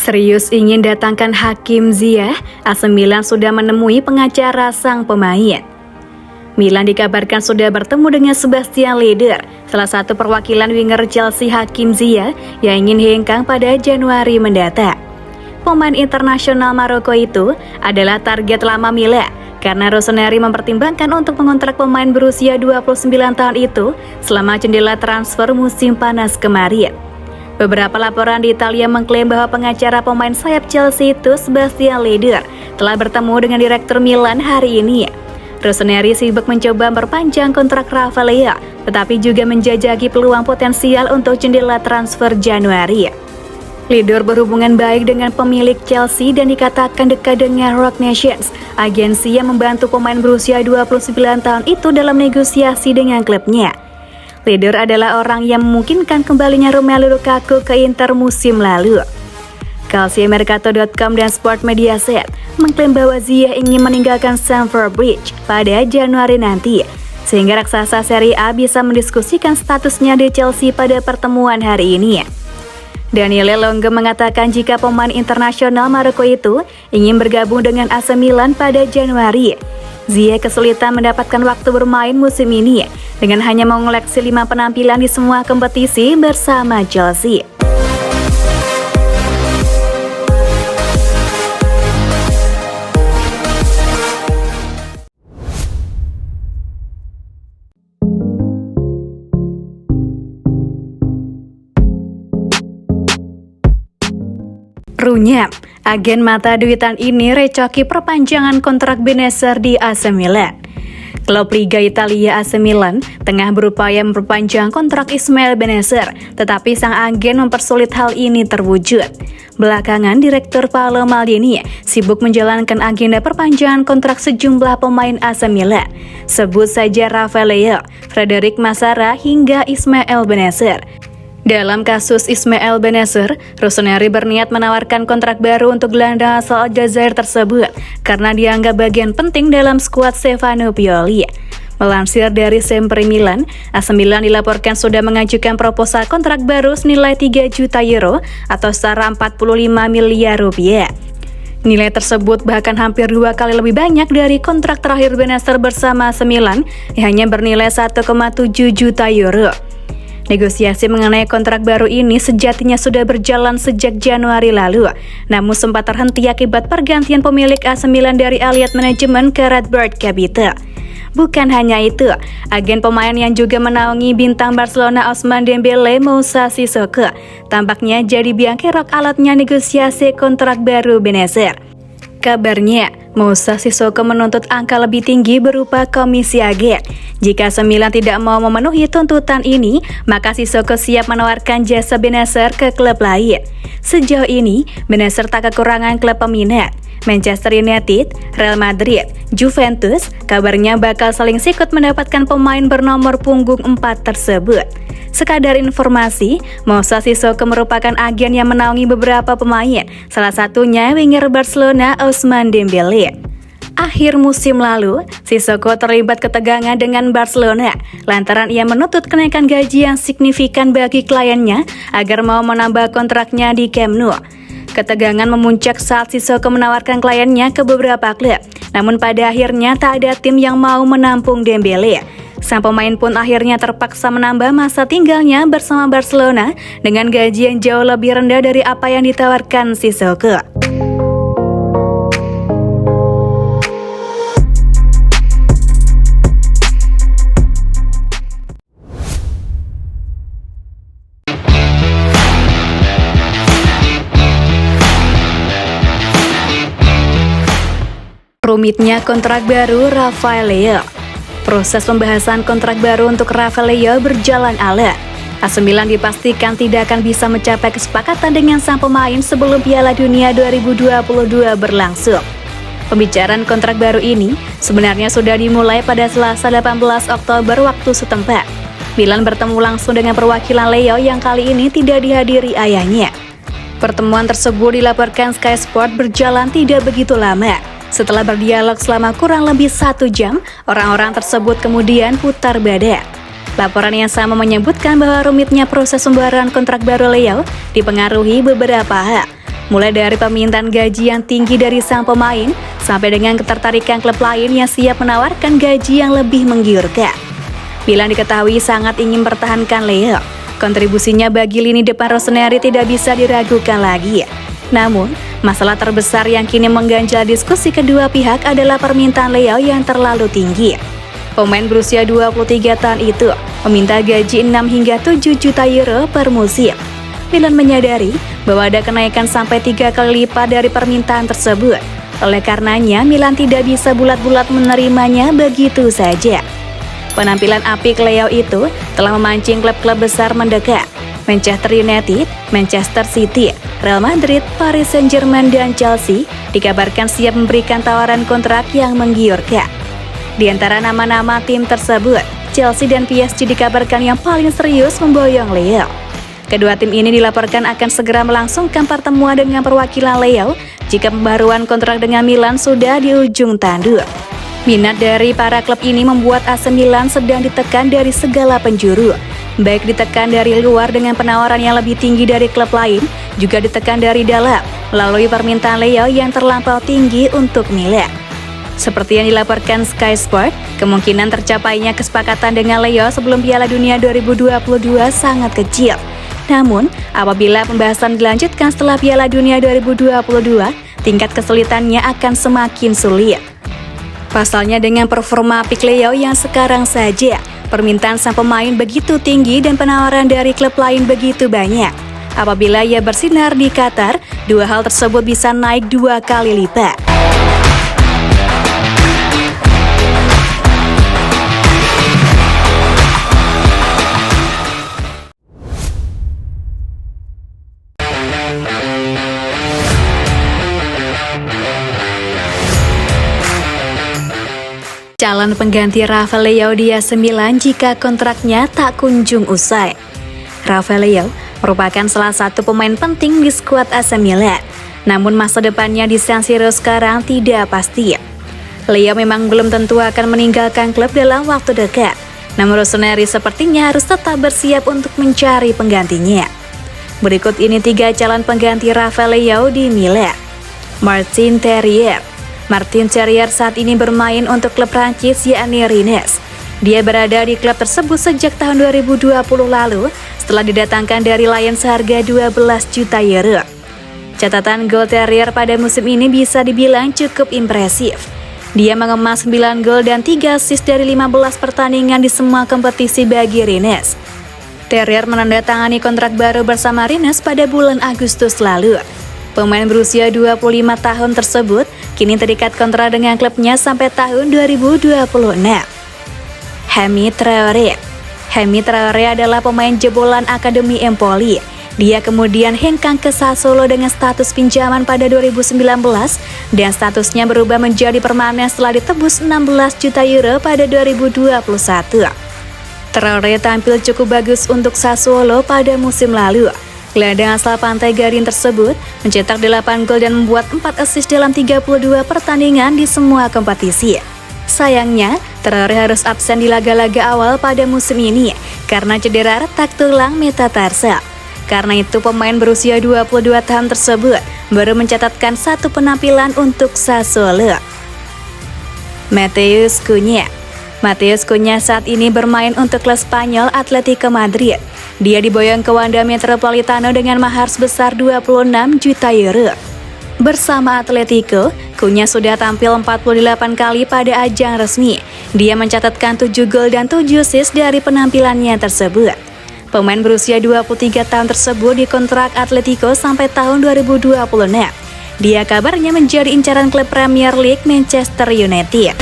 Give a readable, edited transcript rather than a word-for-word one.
Serius ingin datangkan Hakim Ziyech, AC Milan sudah menemui pengacara sang pemain. Milan dikabarkan sudah bertemu dengan Sebastian Haller, salah satu perwakilan winger Chelsea Hakim Ziyech yang ingin hengkang pada Januari mendatang. Pemain internasional Maroko itu adalah target lama Milan, karena Rossoneri mempertimbangkan untuk mengontrak pemain berusia 29 tahun itu selama jendela transfer musim panas kemarin. Beberapa laporan di Italia mengklaim bahwa pengacara pemain sayap Chelsea itu, Sebastian Haller, telah bertemu dengan direktur Milan hari ini. Rossoneri sibuk mencoba memperpanjang kontrak Rafael Leao, tetapi juga menjajaki peluang potensial untuk jendela transfer Januari. Lidor berhubungan baik dengan pemilik Chelsea dan dikatakan dekat dengan Rock Nations, agensi yang membantu pemain berusia 29 tahun itu dalam negosiasi dengan klubnya. Lidor adalah orang yang memungkinkan kembalinya Romelu Lukaku ke Inter musim lalu. Calciomercato.com dan Sport Mediaset mengklaim bahwa Ziyech ingin meninggalkan Stamford Bridge pada Januari nanti, sehingga raksasa Serie A bisa mendiskusikan statusnya di Chelsea pada pertemuan hari ini. Daniele Longge mengatakan jika pemain internasional Maroko itu ingin bergabung dengan AC Milan pada Januari, Ziyech kesulitan mendapatkan waktu bermain musim ini dengan hanya mengoleksi 5 penampilan di semua kompetisi bersama Chelsea. Runyam, agen mata duitan ini recoki perpanjangan kontrak Bennacer di AC Milan. Klub Liga Italia AC Milan tengah berupaya memperpanjang kontrak Ismail Bennacer, tetapi sang agen mempersulit hal ini terwujud. Belakangan, Direktur Paolo Maldini sibuk menjalankan agenda perpanjangan kontrak sejumlah pemain AC Milan. Sebut saja Rafael Leao, Frederic Massara hingga Ismail Bennacer. Dalam kasus Ismail Bennacer, Rossoneri berniat menawarkan kontrak baru untuk gelandang asal Aljazair tersebut karena dianggap bagian penting dalam skuad Stefano Pioli. Melansir dari Sempre Milan, AC Milan dilaporkan sudah mengajukan proposal kontrak baru senilai 3 juta euro atau setara 45 miliar rupiah. Nilai tersebut bahkan hampir 2 kali lebih banyak dari kontrak terakhir Bennacer bersama AC Milan yang hanya bernilai 1,7 juta euro. Negosiasi mengenai kontrak baru ini sejatinya sudah berjalan sejak Januari lalu, namun sempat terhenti akibat pergantian pemilik AC Milan dari Allied Management ke Redbird Capital. Bukan hanya itu, agen pemain yang juga menaungi bintang Barcelona Ousmane Dembele, Moussa Sissoko, tampaknya jadi biang kerok alatnya negosiasi kontrak baru Bennacer. Kabarnya, Moussa Sissoko menuntut angka lebih tinggi berupa komisi agen. Jika AC Milan tidak mau memenuhi tuntutan ini, maka Sissoko siap menawarkan jasa Bennacer ke klub lain. Sejauh ini, Bennacer tak kekurangan klub peminat. Manchester United, Real Madrid, Juventus, kabarnya bakal saling sikut mendapatkan pemain bernomor punggung 4 tersebut. Sekadar informasi, Moussa Sissoko merupakan agen yang menaungi beberapa pemain, salah satunya winger Barcelona Ousmane Dembele. Akhir musim lalu, Sissoko terlibat ketegangan dengan Barcelona lantaran ia menuntut kenaikan gaji yang signifikan bagi kliennya agar mau menambah kontraknya di Camp Nou. Ketegangan memuncak saat Sissoko menawarkan kliennya ke beberapa klub, namun pada akhirnya tak ada tim yang mau menampung Dembele. Sang pemain pun akhirnya terpaksa menambah masa tinggalnya bersama Barcelona dengan gaji yang jauh lebih rendah dari apa yang ditawarkan Sissoko. Rumitnya kontrak baru Rafael Leao. Proses pembahasan kontrak baru untuk Rafael Leao berjalan alot. AC Milan dipastikan tidak akan bisa mencapai kesepakatan dengan sang pemain sebelum Piala Dunia 2022 berlangsung. Pembicaraan kontrak baru ini sebenarnya sudah dimulai pada Selasa 18 Oktober waktu setempat. Milan bertemu langsung dengan perwakilan Leao yang kali ini tidak dihadiri ayahnya. Pertemuan tersebut dilaporkan Sky Sport berjalan tidak begitu lama. Setelah berdialog selama kurang lebih 1 jam, orang-orang tersebut kemudian putar badan. Laporan yang sama menyebutkan bahwa rumitnya proses pembayaran kontrak baru Leao dipengaruhi beberapa hal. mulai dari permintaan gaji yang tinggi dari sang pemain sampai dengan ketertarikan klub lain yang siap menawarkan gaji yang lebih menggiurkan. Milan diketahui sangat ingin mempertahankan Leo. Kontribusinya bagi lini depan Rossoneri tidak bisa diragukan lagi. Namun, masalah terbesar yang kini mengganjal diskusi kedua pihak adalah permintaan Leo yang terlalu tinggi. Pemain berusia 23 tahun itu meminta gaji 6 hingga 7 juta euro per musim. Milan menyadari bahwa ada kenaikan sampai 3 kali lipat dari permintaan tersebut. Oleh karenanya, Milan tidak bisa bulat-bulat menerimanya begitu saja. Penampilan apik Leo itu telah memancing klub-klub besar mendekat. Manchester United, Manchester City, Real Madrid, Paris Saint-Germain, dan Chelsea dikabarkan siap memberikan tawaran kontrak yang menggiurkan. Di antara nama-nama tim tersebut, Chelsea dan PSG dikabarkan yang paling serius memboyong Leo. Kedua tim ini dilaporkan akan segera melangsungkan pertemuan dengan perwakilan Leo jika pembaruan kontrak dengan Milan sudah di ujung tanduk. Minat dari para klub ini membuat AC Milan sedang ditekan dari segala penjuru. Baik ditekan dari luar dengan penawaran yang lebih tinggi dari klub lain, juga ditekan dari dalam melalui permintaan Leo yang terlampau tinggi untuk Milan. Seperti yang dilaporkan Sky Sport, kemungkinan tercapainya kesepakatan dengan Leo sebelum Piala Dunia 2022 sangat kecil. Namun, apabila pembahasan dilanjutkan setelah Piala Dunia 2022, tingkat kesulitannya akan semakin sulit. Pasalnya dengan performa apik Leo yang sekarang saja, permintaan sang pemain begitu tinggi dan penawaran dari klub lain begitu banyak. Apabila ia bersinar di Qatar, dua hal tersebut bisa naik 2 kali lipat. Calon pengganti Rafael Leo di AC Milan jika kontraknya tak kunjung usai. Rafael Leo merupakan salah satu pemain penting di skuad AC Milan. Namun masa depannya di San Siro sekarang tidak pasti. Leo memang belum tentu akan meninggalkan klub dalam waktu dekat. Namun Rossoneri sepertinya harus tetap bersiap untuk mencari penggantinya. Berikut ini 3 calon pengganti Rafael Leo di Milan. Martin Terrier saat ini bermain untuk klub Prancis yakni Rennes. Dia berada di klub tersebut sejak tahun 2020 lalu setelah didatangkan dari Lyon seharga 12 juta euro. Catatan gol Terrier pada musim ini bisa dibilang cukup impresif. Dia mengemas 9 gol dan 3 assist dari 15 pertandingan di semua kompetisi bagi Rennes. Terrier menandatangani kontrak baru bersama Rennes pada bulan Agustus lalu. Pemain berusia 25 tahun tersebut kini terikat kontrak dengan klubnya sampai tahun 2026. Hami Traoré adalah pemain jebolan Akademi Empoli. Dia kemudian hengkang ke Sassuolo dengan status pinjaman pada 2019 dan statusnya berubah menjadi permanen setelah ditebus 16 juta euro pada 2021. Traoré tampil cukup bagus untuk Sassuolo pada musim lalu. Gelandang asal Pantai Gading tersebut mencetak 8 gol dan membuat 4 assist dalam 32 pertandingan di semua kompetisi. Sayangnya, Traoré harus absen di laga-laga awal pada musim ini karena cedera retak tulang metatarsal. Karena itu, pemain berusia 22 tahun tersebut baru mencatatkan 1 penampilan untuk Sassuolo. Matheus Cunha saat ini bermain untuk klub Spanyol Atletico Madrid. Dia diboyong ke Wanda Metropolitano dengan mahar sebesar 26 juta euro. Bersama Atletico, Cunha sudah tampil 48 kali pada ajang resmi. Dia mencatatkan 7 gol dan 7 assist dari penampilannya tersebut. Pemain berusia 23 tahun tersebut dikontrak Atletico sampai tahun 2026. Dia kabarnya menjadi incaran klub Premier League Manchester United.